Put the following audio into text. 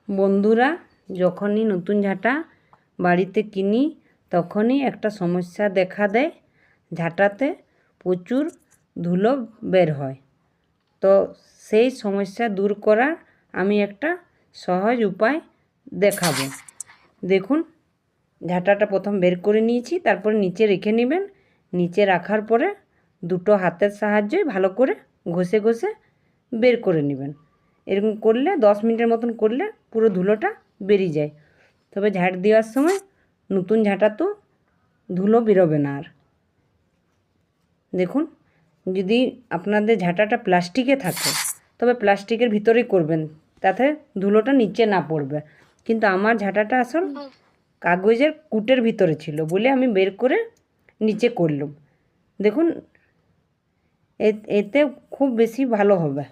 বন্ধুরা, যখনই নতুন ঝাঁটা বাড়িতে কিনি তখনই একটা সমস্যা দেখা দেয়। ঝাঁটাতে প্রচুর ধুলো বের হয়। তো সেই সমস্যা দূর করার আমি একটা সহজ উপায় দেখাবো। দেখুন, ঝাঁটাটা প্রথম বের করে নিয়েছি, তারপরে নিচে রেখে নেবেন। নিচে রাখার পরে দুটো হাতের সাহায্যে ভালো করে ঘষে ঘষে বের করে নেবেন। এরকম করলে 10 মিনিটের মতন করলে পুরো ধুলোটা বেরিয়ে যায়। তবে ঝাঁট দেওয়ার সময় নতুন ঝাঁটা তো ধুলো বেরোবে না আর। দেখুন, যদি আপনাদের ঝাঁটাটা প্লাস্টিকে থাকে তবে প্লাস্টিকের ভিতরেই করবেন, তাতে ধুলোটা নিচে না পড়বে। কিন্তু আমার ঝাঁটাটা আসল কাগজের কুটের ভিতরে ছিল বলে আমি বের করে নিচে করলাম। দেখুন, এতে খুব বেশি ভালো হবে।